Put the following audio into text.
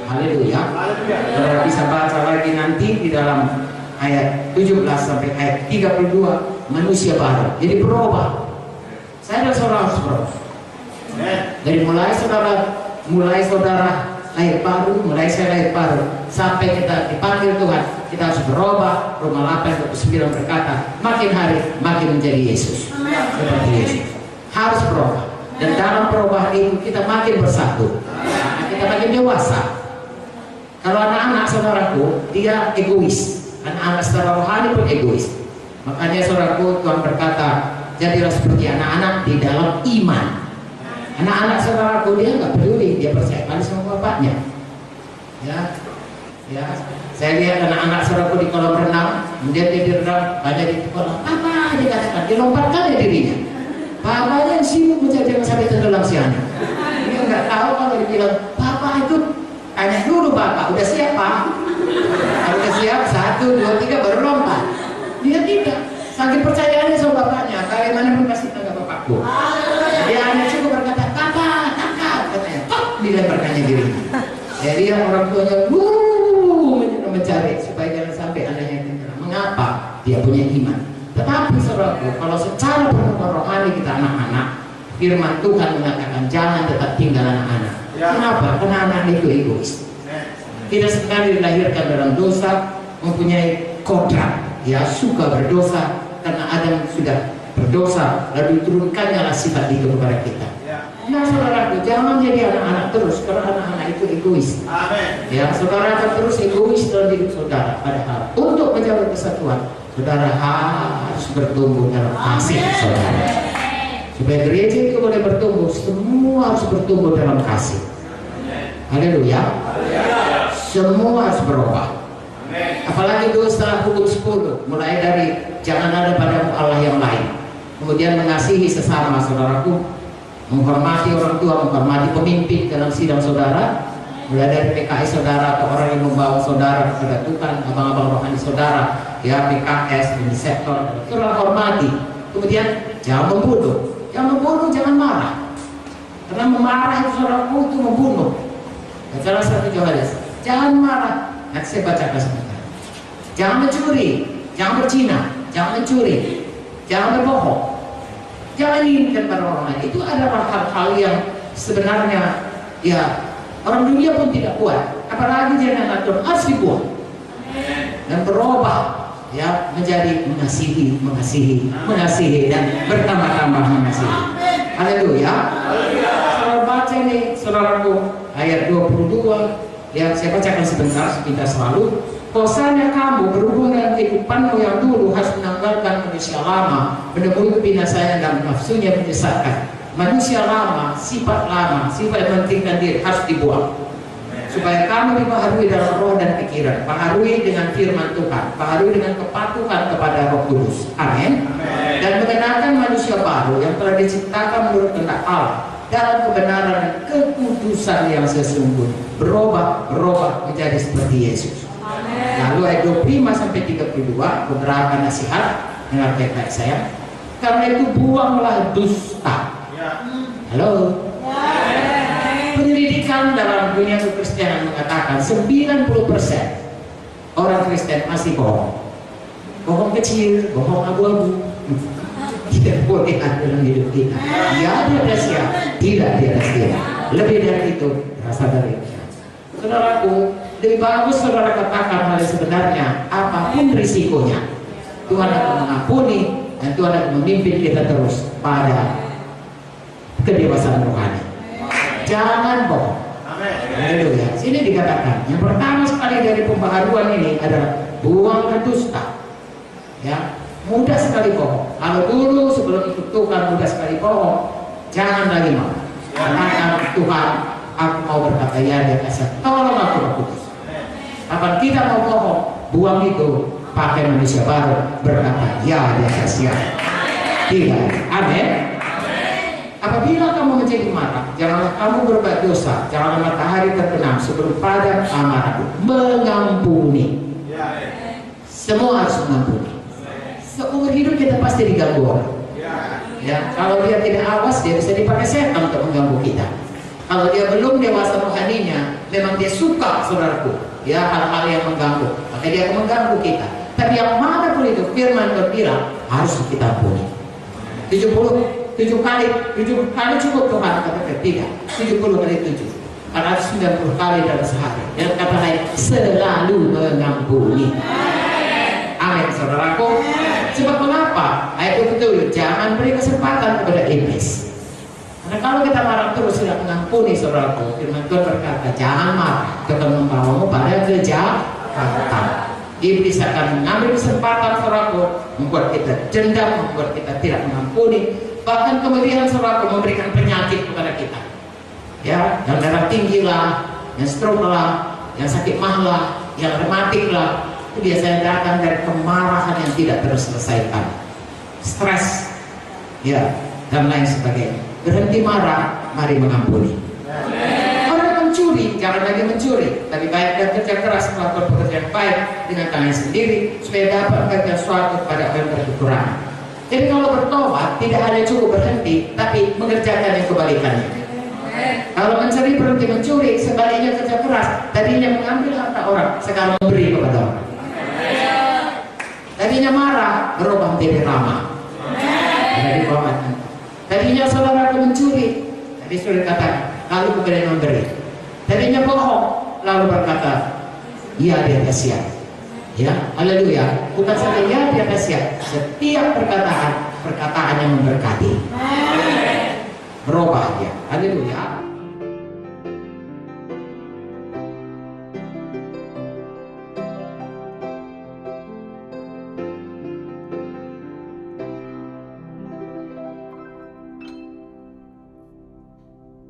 Haleluya. Saudara bisa baca lagi nanti di dalam ayat 17 sampai ayat 32, manusia baru. Jadi berubah. Saya dan saudara harus berubah. Dari mulai saudara lahir baru, mulai saya lahir baru, sampai kita dipanggil Tuhan, kita harus berubah. Roma 8:9 berkata, makin hari makin menjadi Yesus. Seperti Yesus. Harus berubah. Dan dalam perubahan itu kita makin bersatu. Kita makin dewasa. Kalau anak-anak saudaraku, dia egois. Anak-anak secara rohani pun egois. Makanya saudaraku, Tuhan berkata, jadilah seperti anak-anak di dalam iman. Anak-anak saudaraku, dia nggak peduli, dia percaya kali sama bapaknya. Ya, saya lihat anak-anak saudaraku di kolam renang, kemudian dia berenang, banyak di kolam. Apa dikatakan? Dilompatkan ya dirinya. Bapaknya yang sibuk menjadi sampai tenggelam si anak. Dia nggak tahu kalau dibilang, bapak itu tanya dulu bapak, udah siap pak? Kalau udah siap, 1, 2, 3 baru lompat. Dia tidak, saking percayaannya sama bapaknya. Bagaimana pun pasti tangga bapakku. Dia hanya cukup berkata, kakak, katanya, kok dilemparkannya dirinya. Jadi orang tuanya mencari supaya jangan sampai anaknya tenggelam. Mengapa? Dia punya iman. Tetapi saudaraku, kalau secara pengetahuan rohani kita anak-anak, firman Tuhan mengatakan jangan tetap tinggal anak-anak. Kenapa? Karena anak itu egois. Tidak sekali dilahirkan dalam dosa, mempunyai kodrat, ya suka berdosa karena Adam sudah berdosa, lalu diturunkannya lah sifat itu kepada kita. Nah saudaraku, jangan jadi anak-anak terus, karena anak-anak itu egois. Ya, saudara akan terus egois dalam hidup saudara. Padahal untuk menjaga kesatuan, saudara harus bertumbuh dalam kasih saudara. Supaya gereja itu boleh bertumbuh, semua harus bertumbuh dalam kasih. Haleluya. Semua harus berubah. Apalagi dosa hukum 10, mulai dari jangan ada pada Allah yang lain, kemudian mengasihi sesama saudaraku, menghormati orang tua, menghormati pemimpin dalam sidang saudara, mulai dari PKS saudara atau orang yang membawa saudara kepada Tuhan, abang-abang rohani saudara, ya PKS, di sektor, saudara hormati. Kemudian jangan membunuh, jangan marah, karena memarah itu saudaraku itu membunuh. Salah satu Yohanes, jangan marah. Nanti saya bacakan sebentar. Jangan mencuri, jangan berzina, jangan mencuri, jangan berbohong, jangan inginkan pada orang lain. Itu adalah hal-hal yang sebenarnya ya orang dunia pun tidak kuat. Apalagi jangan atur, harus dibuang dan berubah ya menjadi mengasihi dan bertambah-tambah mengasihi. Haleluya. Saudara baca nih saudaraku ayat 22. Lihat, saya bacakan sebentar selalu. Bahwasanya kamu berhubung dengan kehidupanmu yang dulu harus menanggalkan manusia lama, menemui kebinasaan dan nafsunya menyesatkan. Manusia lama, sifat yang mementingkan diri harus dibuang. Supaya kamu dibaharui dalam roh dan pikiran, baharui dengan firman Tuhan, baharui dengan kepatuhan kepada Roh Kudus. Amin. Dan mengenakan manusia baru yang telah diciptakan menurut kehendak Allah dalam kebenaran dan kekudusan yang sesungguhnya, berubah menjadi seperti Yesus. Amen. Lalu ayat 25 sampai 32 beberapa nasihat dengan baik saya. Karena itu buanglah dusta. Halo. Penyelidikan dalam dunia kekristenan mengatakan 90% orang Kristen masih bohong. Bohong kecil, bohong abu-abu. Tidak boleh ada dalam hidup kita. Ya ada rahasia, tidak ada rahasia. Lebih dari itu, rasa dari saudaraku, lebih bagus saudara katakan hal sebenarnya, apapun risikonya, Tuhan akan mengampuni dan Tuhan akan memimpin kita terus pada kedewasaan rohani. Jangan bohong. Haleluya. Sini dikatakan, yang pertama sekali dari pembaharuan ini adalah buang dusta. Ya. Mudah sekali bohong. Kalau dulu sebelum ikut Tuhan mudah sekali bohong, jangan lagi mau. Katakan Tuhan, aku mau berkata ya dia kasih. Tolong aku Roh Kudus. Kapan kita mau bohong, buang itu, pakai manusia baru, berkata ya dia kasih. Tidak. Amin. Apabila kamu menjadi marah, janganlah kamu berbuat dosa, janganlah matahari terbenam sebelum padam amarahmu. Mengampuni. Semua harus mengampuni. Seumur hidup kita pasti diganggu orang. Ya, kalau dia tidak awas, dia bisa dipakai setan untuk mengganggu kita. Kalau dia belum dewasa rohaninya, memang dia suka, saudaraku, ya, hal-hal yang mengganggu, maka dia akan mengganggu kita. Tapi yang mana pun itu, firman berbilang harus kita ampuni. 7 kali cukup Tuhan, kata tidak, 70 kali 7, karena 90 kali dalam sehari. Yang kata lain, selalu mengampuni. Amin, saudaraku. Sebab mengapa? Ayat 27, jangan beri kesempatan kepada iblis. Karena kalau kita marah terus tidak mengampuni, saudaraku, firman Tuhan berkata, jangan marah, itu akan membawamu pada kejahatan. Iblis akan mengambil kesempatan, saudaraku, membuat kita dendam, membuat kita tidak mengampuni, bahkan kemudian, saudaraku, memberikan penyakit kepada kita. Ya, yang darah tinggi lah, yang stroke lah, yang sakit mah lah, yang rematik lah, itu biasanya datang dari kemarahan yang tidak terselesaikan, stres, ya, dan lain sebagainya. Berhenti marah, mari mengampuni. Orang mencuri, jangan lagi mencuri, tapi baik dan kerja keras melakukan pekerjaan baik dengan tangan sendiri supaya dapat memberikan sesuatu kepada orang yang berkekurangan. Jadi kalau bertobat tidak hanya cukup berhenti, tapi mengerjakan yang kebalikannya. Kalau mencuri berhenti mencuri, sebaliknya kerja keras, tadinya mengambil harta orang, sekarang memberi kepada orang. Tadinya marah, berubah menjadi ramah. Dari bawah. Tadinya saudara mencuri, tadi sudah katakan, lalu kemudian memberi. Tadinya bohong, lalu berkata, iya di atas siap. Ya, haleluya. Bukan saja ya di atas siap, setiap perkataan yang memberkati. Berubah dia. Haleluya.